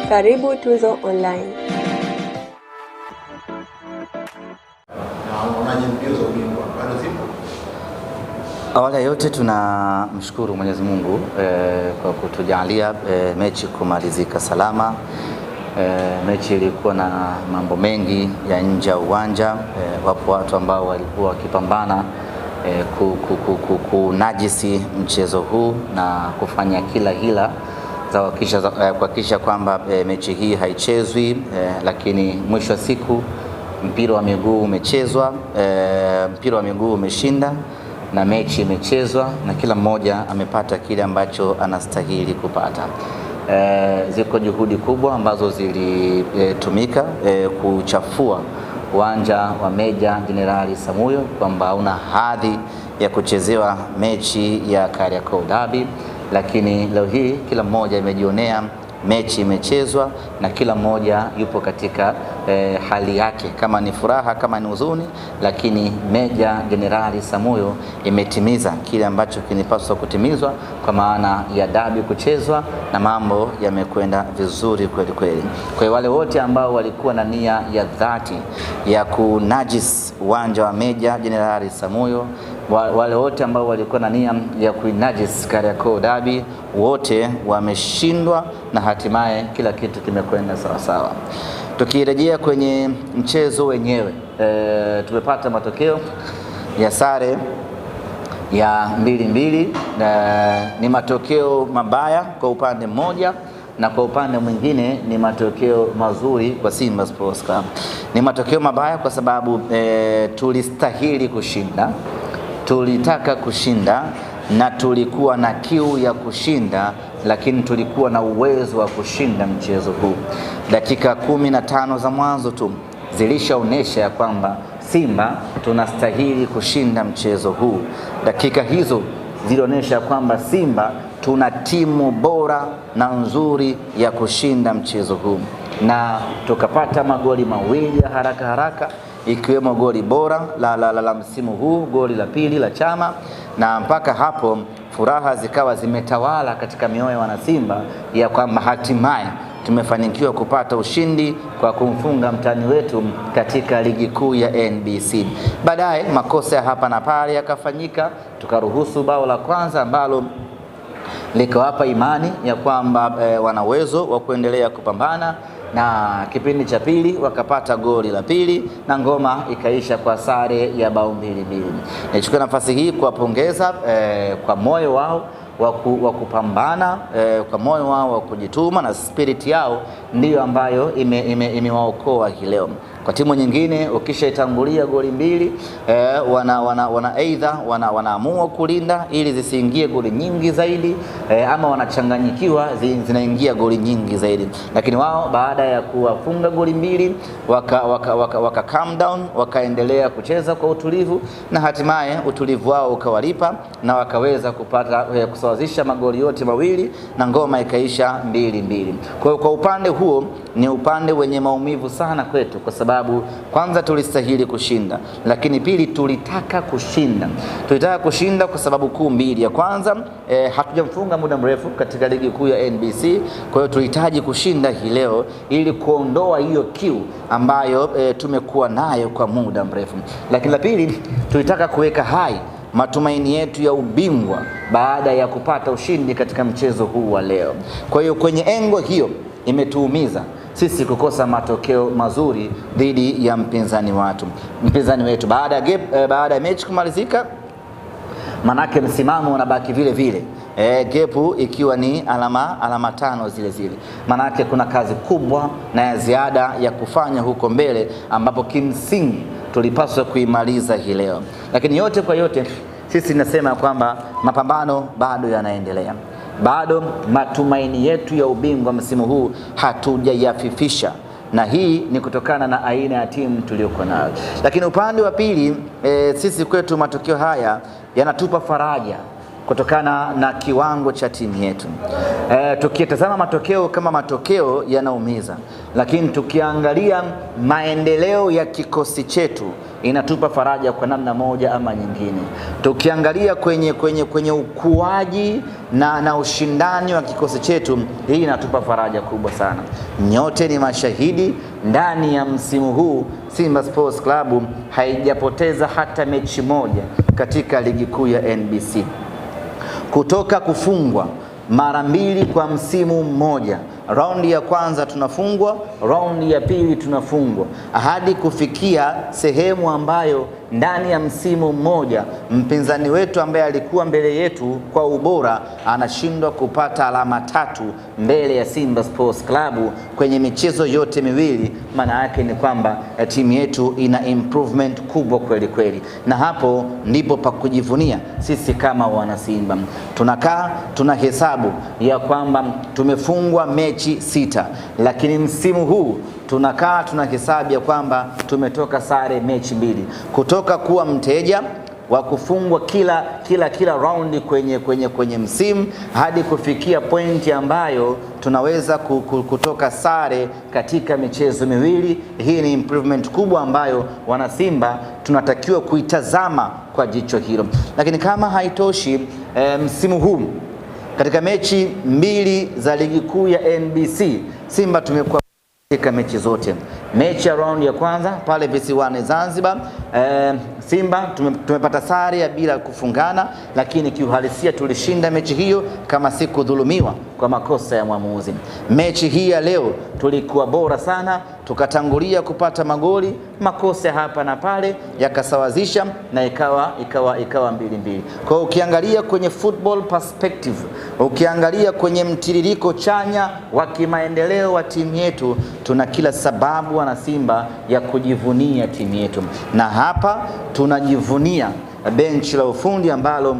Karibu Tuzo Online. Awali ya yote tunamshukuru Mwenyezi Mungu kwa kutujalia mechi kumalizika salama. Mechi ilikuwa na mambo mengi ya nje ya uwanja. Wapo watu ambao walikuwa wakipambana kunajisi mchezo huu na kufanya kila hila za kuhakikisha kwamba mechi hii haichezwi, lakini mwisho wa siku mpira wa miguu umechezwa, mpira wa miguu umeshinda na mechi imechezwa na kila mmoja amepata kile ambacho anastahili kupata. Ziko juhudi kubwa ambazo zilitumika kuchafua uwanja wa Meja Jenerali Samuyo kwamba una hadhi ya kuchezewa mechi ya Kariakoo Derby, lakini leo hii kila mmoja amejionea mechi imechezwa na kila mmoja yupo katika hali yake, kama ni furaha, kama ni huzuni, lakini Meja Jenerali Samuyo imetimiza kile ambacho kinipaswa kutimizwa kwa maana ya dabi kuchezwa na mambo yamekwenda vizuri kweli kweli. Kwa wale wote ambao walikuwa na nia ya dhati ya kunajis uwanja wa Meja Jenerali Samuyo, wale wote ambao walikuwa na nia ya kuinajis Kariakoo Derby, wote wameshindwa na hatimaye kila kitu kimekwenda sawa sawa. Tukirejea kwenye mchezo wenyewe, tumepata matokeo ya sare ya 2-2. Ni matokeo mabaya kwa upande mmoja na kwa upande mwingine ni matokeo mazuri kwa Simba Sports Club. Ni matokeo mabaya kwa sababu tulistahili kushinda, tulitaka kushinda na tulikuwa na kiu ya kushinda, lakini tulikuwa na uwezo wa kushinda mchezo huu. Dakika 15 za mwanzo tu zilishaonesha ya kwamba Simba tunastahili kushinda mchezo huu. Dakika hizo zilionyesha kwamba Simba tuna timu bora na nzuri ya kushinda mchezo huu, na tukapata magoli mawili ya haraka ikiwemo goli bora la msimu huu, goli la pili la Chama, na mpaka hapo furaha zikawa zimetawala katika mioyo ya wanasimba ya kwamba hatimaye tumefanikiwa kupata ushindi kwa kumfunga mtani wetu katika ligi kuu ya NBC. Baadaye makosa hapa na pale yakafanyika, tukaruhusu bao la kwanza ambalo likawapa imani ya kwamba wana uwezo wa kuendelea kupambana, na kipindi cha pili wakapata goli la pili na ngoma ikaisha kwa sare ya bao 2-2. Nichukue nafasi hii kuwapongeza kwa moyo wao wa kupambana, kwa moyo wao wa kujituma, na spirit yao ndiyo ambayo imewaokoa hii leo. Kwa timu nyingine ukishaitangulia goli mbili, wanaamua kulinda ili zisiingie goli nyingi zaidi, ama wanachanganyikiwa zinaingia goli nyingi zaidi. Lakini wao baada ya kuwafunga goli mbili waka calm down, wakaendelea kucheza kwa utulivu, na hatimaye utulivu wao ukawalipa na wakaweza kupata kusawazisha magoli yote mawili na ngoma ikaisha 2-2. Kwa upande huo ni upande wenye maumivu sana kwetu, kwa sababu kwanza tulistahili kushinda, lakini pili tulitaka kushinda. Tulitaka kushinda kwa sababu kuu mbili. Ya kwanza, hatujamfunga muda mrefu katika ligi kuu ya NBC, kwa hiyo tulihitaji kushinda hii leo ili kuondoa hiyo kiu ambayo tumekuwa nayo kwa muda mrefu. Lakini la pili, tulitaka kuweka hai matumaini yetu ya ubingwa baada ya kupata ushindi katika mchezo huu wa leo. Kwa hiyo kwenye engo hiyo imetuumiza sisi kukosa matokeo mazuri dhidi ya mpinzani wetu. Baada ya mechi kumalizika, manake msimamo unabaki vile vile, gepu ikiwa ni alama 5 zile. Manake kuna kazi kubwa na ya ziada ya kufanya huko mbele, ambapo kimsingi tulipaswa kuimaliza hii leo. Lakini yote kwa yote, sisi nasema kwamba mapambano bado yanaendelea. Bado matumaini yetu ya ubingwa msimu huu hatujayafifisha, na hii ni kutokana na aina ya timu tuliyoko nayo. Lakini upande wa pili, sisi kwetu matokeo haya yanatupa faraja kutokana na kiwango cha timu yetu. Tukitazama matokeo kama matokeo yanaumiza, lakini tukiangalia maendeleo ya kikosi chetu inatupa faraja kwa namna moja ama nyingine. Tukiangalia kwenye ukuaji na ushindani wa kikosi chetu, hii inatupa faraja kubwa sana. Nyote ni mashahidi, ndani ya msimu huu Simba Sports Club haijapoteza hata mechi moja katika ligi kuu ya NBC. Kutoka kufungwa mara 2 kwa msimu mmoja, raundi ya kwanza tunafungwa, raundi ya pili tunafungwa, hadi kufikia sehemu ambayo ndani ya msimu mmoja mpinzani wetu ambaye alikuwa mbele yetu kwa ubora anashindwa kupata alama 3 mbele ya Simba Sports Club kwenye michezo yote miwili. Maana yake ni kwamba timu yetu ina improvement kubwa kweli kweli, na hapo ndipo pa kujivunia sisi kama wana Simba. Tunakaa tunahesabu ya kwamba tumefungwa mechi 6, lakini msimu huu tunakaa tunahesabu ya kwamba tumetoka sare mechi 2, kutoka kuwa mteja wa kufungwa kila raundi kwenye msimu hadi kufikia pointi ambayo tunaweza kutoka sare katika michezo miwili. Hii ni improvement kubwa ambayo wana Simba tunatakiwa kuitazama kwa jicho hilo. Lakini kama haitoshi, msimu huu katika mechi 2 za ligi kuu ya NBC Simba tumekuwa katika mechi zote. Mechi ya round ya kwanza pale visiwani Zanzibar, Simba tumepata sare ya bila kufungana, lakini kiuhalisia tulishinda mechi hiyo kama si kudhulumiwa kwa makosa ya mwamuzi. Mechi hii ya leo tulikuwa bora sana, tukatangulia kupata magoli, makosa hapa na pale yakasawazisha na ikawa 2-2. Kwa ukiangalia kwenye football perspective, ukiangalia kwenye mtiririko chanya wa kimaendeleo wa timu yetu, tuna kila sababu wana Simba ya kujivunia timu yetu, na hapa tunajivunia benchi la ufundi ambalo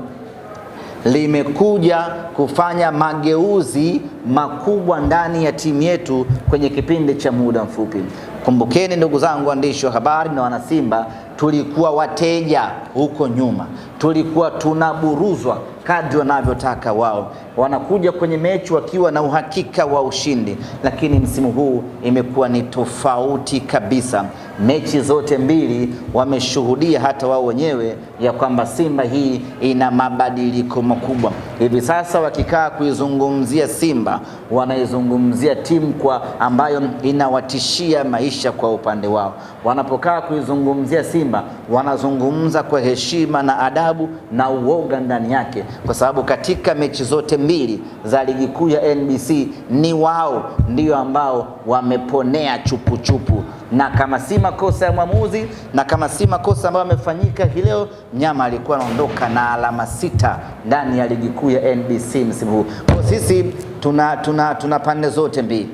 limekuja kufanya mageuzi makubwa ndani ya timu yetu kwenye kipindi cha muda mfupi. Kumbukeni ndugu zangu waandishi wa habari na wana Simba, tulikuwa wateja huko nyuma, tulikuwa tunaburuzwa kadri wanavyotaka wao, wanakuja kwenye mechi wakiwa na uhakika wa ushindi. Lakini msimu huu imekuwa ni tofauti kabisa. Mechi zote 2 wameshuhudia hata wao wenyewe ya kwamba Simba hii ina mabadiliko makubwa. Hivi sasa wakikaa kuizungumzia Simba, wanaizungumzia timu kwa ambayo inawatishia maisha kwa upande wao. Wanapokaa kuizungumzia Simba, wanazungumza kwa heshima na adabu na uoga ndani yake, kwa sababu katika mechi zote 2 za ligi kuu ya NBC ni wao ndio ambao wameponea chupu. Na kama si makosa ya mwamuzi, na kama si makosa ambayo yamefanyika hii leo, Mnyama alikuwa anaondoka na alama 6 ndani ya ligi kuu ya NBC msimu huu. Kwa sisi tuna pande zote 2.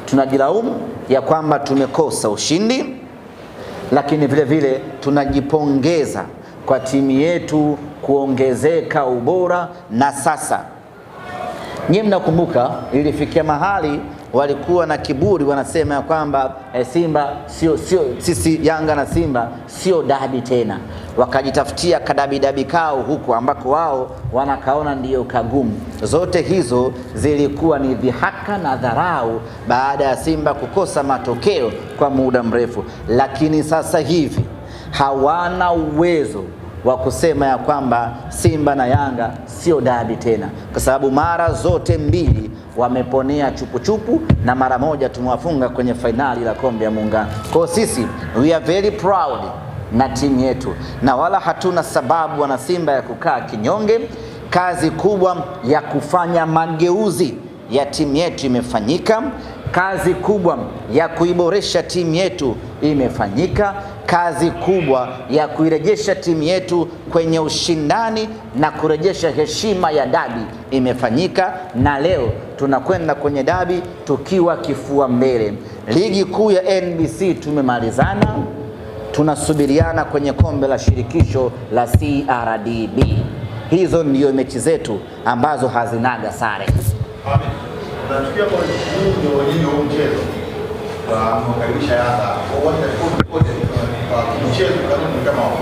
Tunajilaumu ya kwamba tumekosa ushindi, lakini vile vile tunajipongeza kwa timu yetu kuongezeka ubora. Na sasa nyinyi mnakumbuka ilifikia mahali walikuwa na kiburi, wanasema ya kwamba Simba sisi Yanga na Simba sio dabi tena, wakajitafutia kadabi kao huko ambako wao wanakaona ndiyo kagumu. Zote hizo zilikuwa ni dhihaka na dharau baada ya Simba kukosa matokeo kwa muda mrefu. Lakini sasa hivi hawana uwezo wa kusema ya kwamba Simba na Yanga sio dabi tena, kwa sababu mara zote 2 wameponea chupu na mara moja tumewafunga kwenye fainali la kombe ya Muungano. Kwa sisi we are very proud na timu yetu, na wala hatuna sababu wana Simba ya kukaa kinyonge. Kazi kubwa ya kufanya mageuzi ya timu yetu imefanyika. Kazi kubwa ya kuiboresha timu yetu imefanyika. Kazi kubwa ya kuirejesha timu yetu kwenye ushindani na kurejesha heshima ya dabi imefanyika, na leo tunakwenda kwenye dabi tukiwa kifua mbele. Ligi kuu ya NBC tumemalizana, tunasubiriana kwenye kombe la shirikisho la CRDB. Hizo ndio mechi zetu ambazo hazinaga sare. Amen. Tunasikia kwa ndio wenyeji wa mchezo kwa mkaribisha Yanga kwa wote kote kwa mchezo kama wao.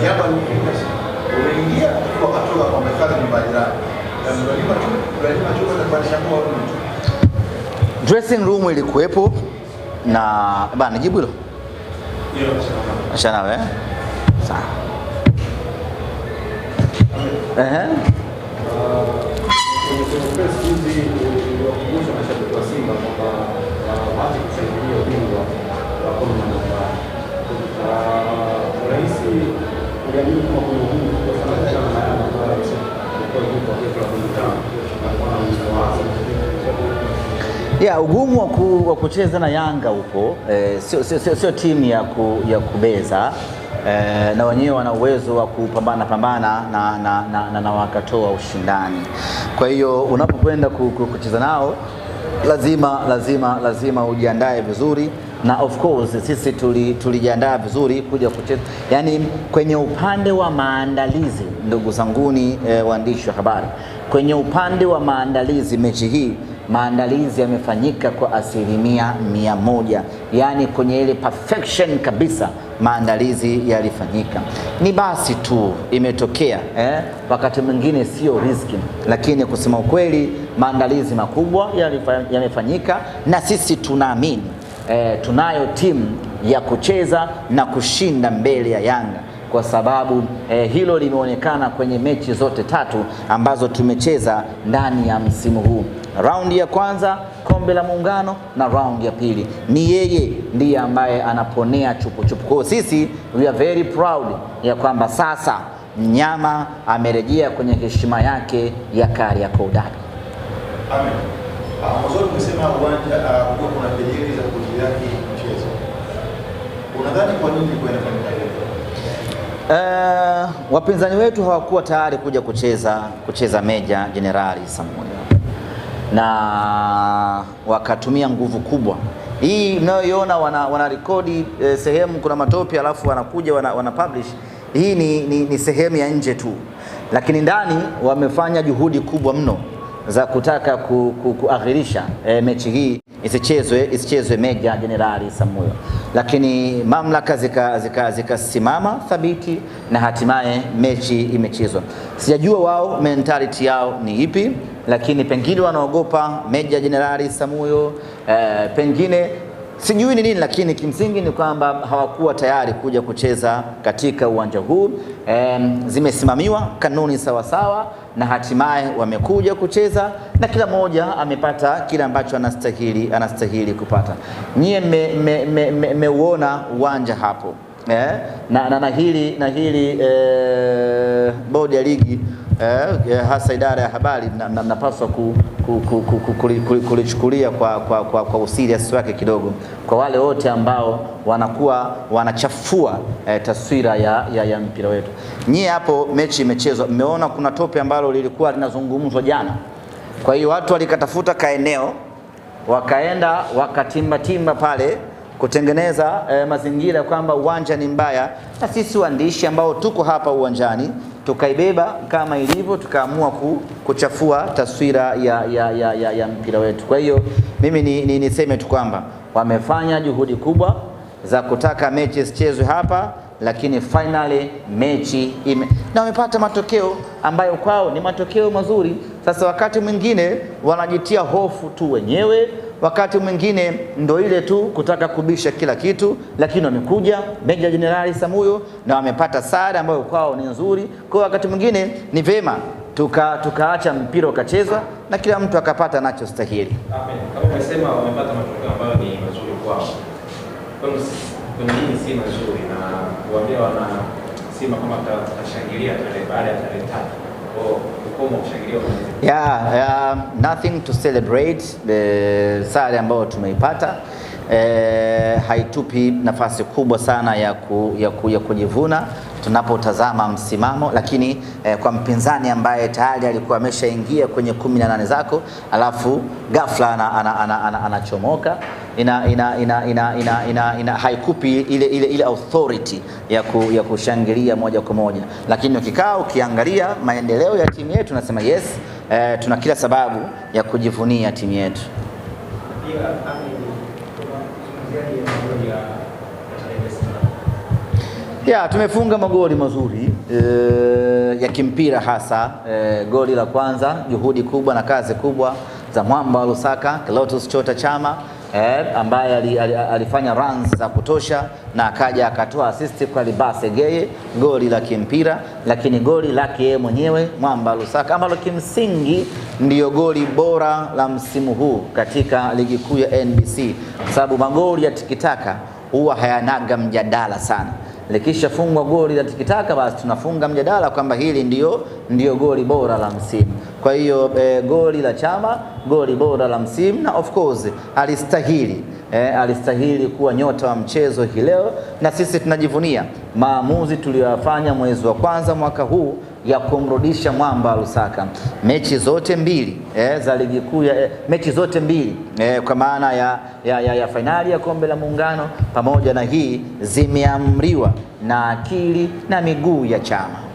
Yanga umeingia kwa katoka kwa mfano ni majirani. Lazima tu kwa shangwe wao. Dressing room ilikuwepo na bana jibu hilo. Ndio. Achana wewe. Sawa. Ugumu wa kucheza na Yanga huko sio timu ya kubeza, na wenyewe wana uwezo wa kupambana na wakatoa ushindani. Kwa hiyo unapokwenda kucheza nao lazima ujiandae vizuri, na of course sisi tulijiandaa vizuri kuja kucheza. Yani kwenye upande wa maandalizi, ndugu zanguni waandishi wa habari, kwenye upande wa maandalizi mechi hii maandalizi yamefanyika kwa 100%, yani kwenye ile perfection kabisa maandalizi yalifanyika. Ni basi tu imetokea wakati mwingine sio riski, lakini kusema ukweli maandalizi makubwa yamefanyika, na sisi tunaamini tunayo timu ya kucheza na kushinda mbele ya Yanga, kwa sababu hilo limeonekana kwenye mechi zote 3 ambazo tumecheza ndani ya msimu huu. Raundi ya kwanza kombe la Muungano na raundi ya pili ni yeye ndiye ambaye anaponea chupu. Kwa sisi we are very proud ya kwamba sasa mnyama amerejea kwenye heshima yake ya Kariakoo Derby. Amen. Mwanzo tumesema uwanja kuna kejeli za kujidaki mchezo. Unadhani kwa nini kwenda kufanya hivyo? Wapinzani wetu hawakuwa tayari kuja kucheza Meja Jenerali Samuel, na wakatumia nguvu kubwa. Hii mnayoiona wana rekodi sehemu kuna matope alafu wanakuja wana publish. Hii ni sehemu ya nje tu, lakini ndani wamefanya juhudi kubwa mno za kutaka kuaghirisha mechi hii isichezwe Meja Jenerali Samuel, lakini mamlaka zikasimama thabiti na hatimaye mechi imechezwa. Sijajua wao mentality yao ni ipi, lakini pengine wanaogopa Meja Jenerali Samuel, pengine sijui ni nini, lakini kimsingi ni kwamba hawakuwa tayari kuja kucheza katika uwanja huu. Zimesimamiwa kanuni sawasawa na hatimaye wamekuja kucheza, na kila mmoja amepata kile ambacho anastahili kupata. Nyie mmeuona uwanja hapo na hili bodi ya ligi hasa idara ya habari napaswa kulichukulia kwa userious wake kidogo, kwa wale wote ambao wanakuwa wanachafua taswira ya mpira wetu. Nyie hapo mechi imechezwa, mmeona kuna tope ambalo lilikuwa linazungumzwa jana. Kwa hiyo watu walikatafuta kaeneo, wakaenda wakatimba pale kutengeneza mazingira kwamba uwanja ni mbaya, na sisi waandishi ambao tuko hapa uwanjani tukaibeba kama ilivyo, tukaamua kuchafua taswira ya mpira wetu. Kwa hiyo mimi niseme tu kwamba wamefanya juhudi kubwa za kutaka mechi zichezwe hapa, lakini finally mechi na wamepata matokeo ambayo kwao ni matokeo mazuri. Sasa wakati mwingine wanajitia hofu tu wenyewe, wakati mwingine ndo ile tu kutaka kubisha kila kitu, lakini wamekuja Meja Jenerali Samuel na wamepata sare ambayo kwao ni nzuri. Kwa wakati mwingine ni vema tukaacha mpira ukachezwa na kila mtu akapata anachostahili. Kama umesema wamepata matokeo ambayo ni mazuri kwao, kwa nini si mazuri na kuambia wana Simba kama tutashangilia baada ya tarehe 3? Nothing to celebrate. Sare ambayo tumeipata haitupi nafasi kubwa sana ya kujivuna tunapotazama msimamo, lakini kwa mpinzani ambaye tayari alikuwa ameshaingia kwenye 18 zako alafu ghafla anachomoka, haikupi ile authority ya kushangilia moja kwa moja. Lakini ukikaa ukiangalia maendeleo ya timu yetu unasema yes, tuna kila sababu ya kujivunia timu yetu. Tumefunga magoli mazuri ya kimpira, hasa goli la kwanza, juhudi kubwa na kazi kubwa za mwamba wa Lusaka Clatous Chota Chama, ambaye alifanya runs za kutosha na akaja akatoa assist kwa Libase Geye, goli la kimpira, lakini goli lake yeye mwenyewe Mwamba Lusaka ambalo kimsingi ndiyo goli bora la msimu huu katika ligi kuu ya NBC, kwa sababu magoli ya tikitaka huwa hayanaga mjadala sana. Likishafungwa goli la tikitaka, basi tunafunga mjadala kwamba hili ndio goli bora la msimu. Kwa hiyo goli la Chama, goli bora la msimu, na of course alistahili kuwa nyota wa mchezo hii leo, na sisi tunajivunia maamuzi tuliyofanya mwezi wa kwanza mwaka huu ya kumrudisha Mwamba Lusaka. Mechi zote mbili za ligi kuu mechi zote mbili kwa maana ya fainali ya kombe la Muungano pamoja na hii zimeamriwa na akili na miguu ya Chama.